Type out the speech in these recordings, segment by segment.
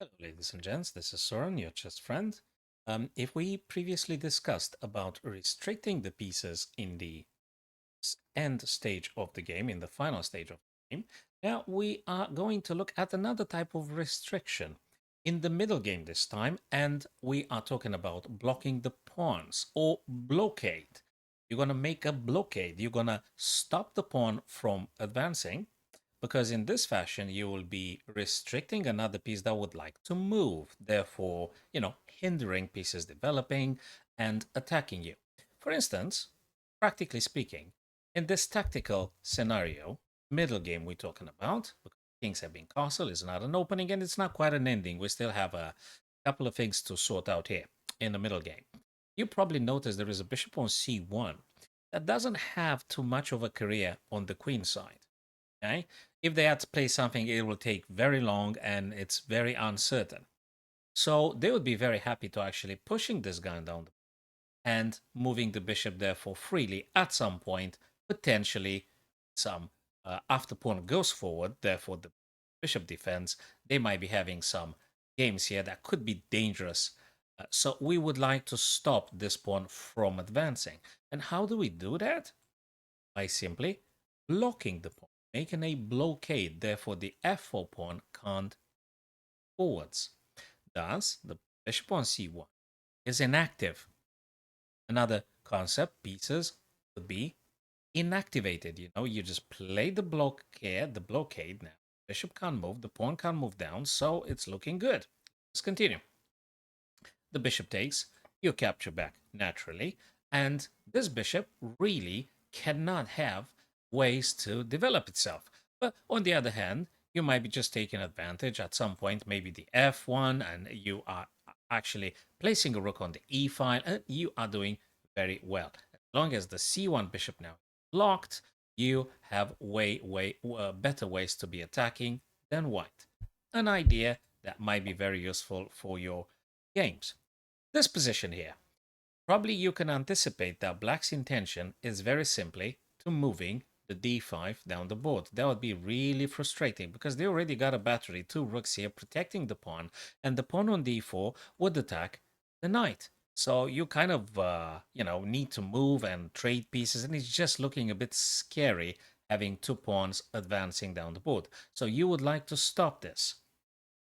Hello, ladies and gents. This is Soren, your chess friend. If we previously discussed about restricting the pieces in the end stage of the game, in the final stage of the game, now we are going to look at another type of restriction in the middle game this time, and we are talking about blocking the pawns or blockade. You're going to make a blockade. You're going to stop the pawn from advancing because in this fashion you will be restricting another piece that would like to move, therefore, hindering pieces developing and attacking you. For instance, practically speaking, in this tactical scenario, middle game we're talking about, because kings have been castle is not an opening and it's not quite an ending. We still have a couple of things to sort out here in the middle game. You probably notice there is a bishop on c1 that doesn't have too much of a career on the queen side. Okay, if they had to play something, it will take very long and it's very uncertain. So they would be very happy to actually pushing this guy down and moving the bishop therefore freely at some point, potentially some after pawn goes forward, therefore the bishop defends. They might be having some games here that could be dangerous. So we would like to stop this pawn from advancing. And how do we do that? By simply blocking the pawn, making a blockade. Therefore, the f4 pawn can't forwards. Thus, the bishop on c1 is inactive. Another concept, pieces, would be inactivated. You just play the blockade now. Bishop can't move, the pawn can't move down, so it's looking good. Let's continue. The bishop takes, you capture back naturally, and this bishop really cannot have ways to develop itself. But on the other hand, you might be just taking advantage at some point, maybe the f1, and you are actually placing a rook on the e file, and you are doing very well. As long as the c1 bishop now is blocked, you have way better ways to be attacking than white. An idea that might be very useful for your games. This position here, probably you can anticipate that black's intention is very simply to moving the d5 down the board. That would be really frustrating because they already got a battery, two rooks here protecting the pawn, and the pawn on d4 would attack the knight. So you kind of, need to move and trade pieces, and it's just looking a bit scary having two pawns advancing down the board. So you would like to stop this.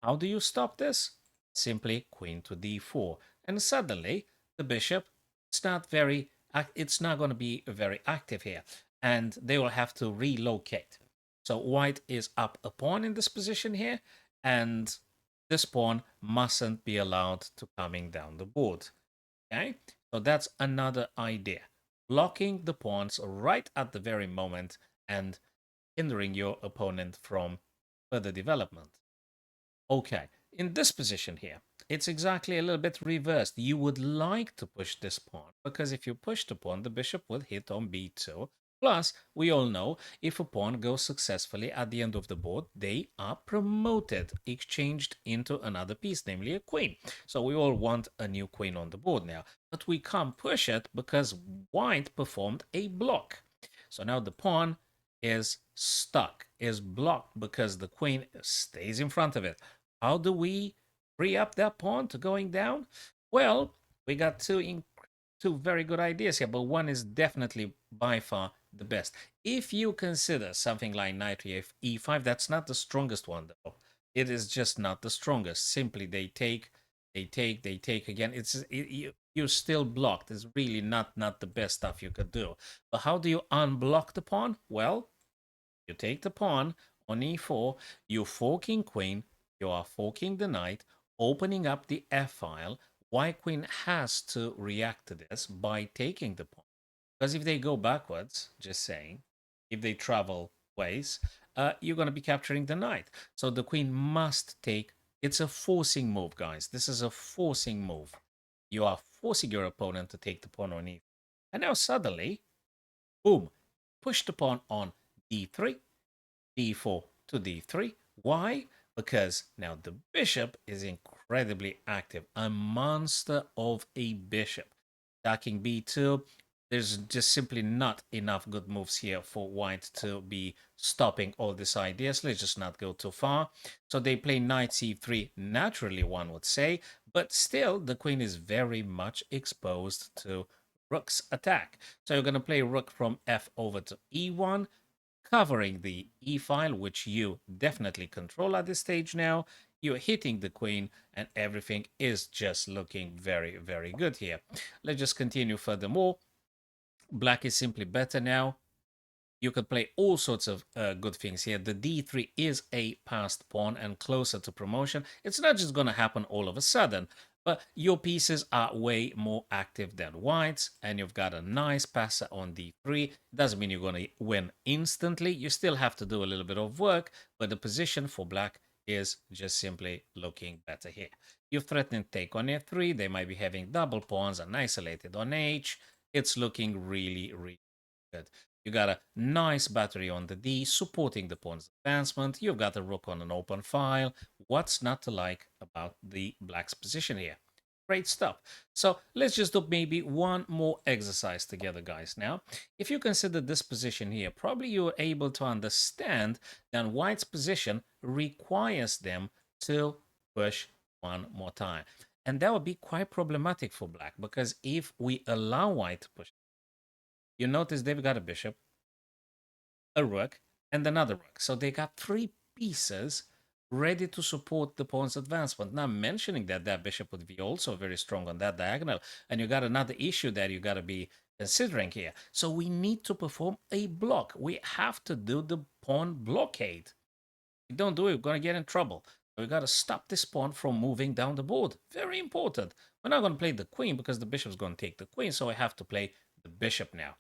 How do you stop this? Simply queen to d4. And suddenly the bishop, it's not going to be very active here. And they will have to relocate. So white is up a pawn in this position here. And this pawn mustn't be allowed to coming down the board. Okay, so that's another idea. Blocking the pawns right at the very moment and hindering your opponent from further development. Okay, in this position here, it's exactly a little bit reversed. You would like to push this pawn, because if you push the pawn, the bishop would hit on b2. Plus, we all know, if a pawn goes successfully at the end of the board, they are promoted, exchanged into another piece, namely a queen. So we all want a new queen on the board now. But we can't push it because white performed a block. So now the pawn is stuck, is blocked because the queen stays in front of it. How do we free up that pawn to going down? Well, we got two very good ideas here, but one is definitely by far the best. If you consider something like knight e5, that's not the strongest one though. It is just not the strongest. Simply they take again. You're still blocked. It's really not the best stuff you could do. But how do you unblock the pawn? Well, you take the pawn on e4, you forking queen, you are forking the knight, opening up the f-file. White queen has to react to this by taking the pawn. Because if they go backwards, just saying, if they travel ways, you're going to be capturing the knight. So the queen must take, it's a forcing move, guys. This is a forcing move. You are forcing your opponent to take the pawn on e4. And now suddenly, boom, push the pawn on d3, d4 to d3. Why? Because now the bishop is incredibly active, a monster of a bishop. Attacking b2, there's just simply not enough good moves here for white to be stopping all these ideas. Let's just not go too far. So they play knight c3, naturally one would say, but still the queen is very much exposed to rook's attack. So you're going to play rook from f over to e1, covering the e file, which you definitely control at this stage now. You're hitting the queen, and everything is just looking very, very good here. Let's just continue furthermore. Black is simply better now. You could play all sorts of good things here. The d3 is a passed pawn and closer to promotion. It's not just going to happen all of a sudden, but your pieces are way more active than white's, and you've got a nice passer on d3. Doesn't mean you're going to win instantly. You still have to do a little bit of work, but the position for black is just simply looking better here. You've threatened take on f3. They might be having double pawns and isolated on h. It's looking really, really good. You got a nice battery on the D supporting the pawn's advancement. You've got a rook on an open file. What's not to like about the black's position here? Great stuff. So let's just do maybe one more exercise together, guys. Now, if you consider this position here, probably you're able to understand that white's position requires them to push one more time. And that would be quite problematic for black, because if we allow white to push, you notice they've got a bishop, a rook, and another rook. So they got three pieces ready to support the pawn's advancement. Now, mentioning that that bishop would be also very strong on that diagonal, and you got another issue that you got to be considering here. So we need to perform a block. We have to do the pawn blockade. If we don't do it, we're going to get in trouble. We got to stop this pawn from moving down the board. Very important. We're not going to play the queen because the bishop's going to take the queen, so I have to play the bishop now.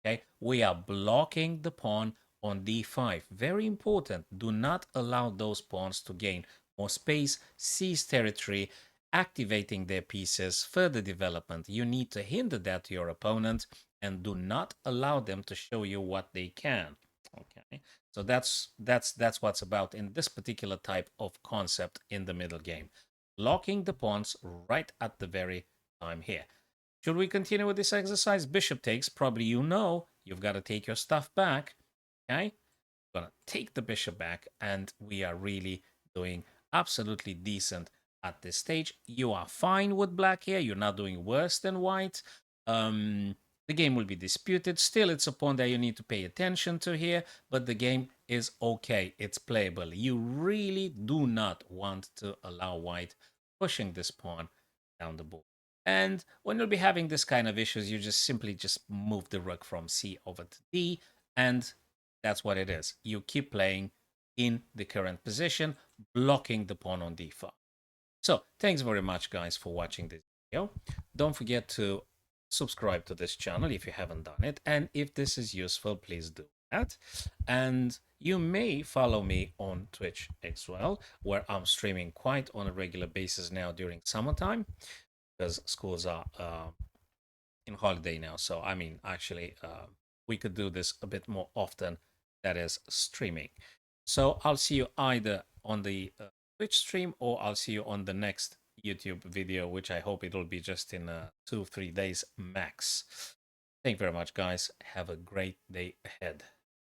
Okay, we are blocking the pawn on d5. Very important. Do not allow those pawns to gain more space, seize territory, activating their pieces, further development. You need to hinder that to your opponent and do not allow them to show you what they can. Okay, so that's what's about in this particular type of concept in the middle game. Locking the pawns right at the very time here. Should we continue with this exercise? Bishop takes, probably you know, you've got to take your stuff back. Okay? We're going to take the bishop back, and we are really doing absolutely decent at this stage. You are fine with black here. You're not doing worse than white. The game will be disputed. Still, it's a pawn that you need to pay attention to here, but the game is okay. It's playable. You really do not want to allow white pushing this pawn down the board. And when you'll be having this kind of issues, you just simply just move the rook from C over to D, and that's what it is. You keep playing in the current position, blocking the pawn on d5. So thanks very much, guys, for watching this video. Don't forget to subscribe to this channel if you haven't done it. And if this is useful, please do that. And you may follow me on Twitch as well, where I'm streaming quite on a regular basis now during summertime, because schools are in holiday now. So, I mean, actually, we could do this a bit more often, that is streaming. So I'll see you either on the Twitch stream, or I'll see you on the next YouTube video, which I hope it'll be just in 2-3 days max. Thank you very much, guys. Have a great day ahead.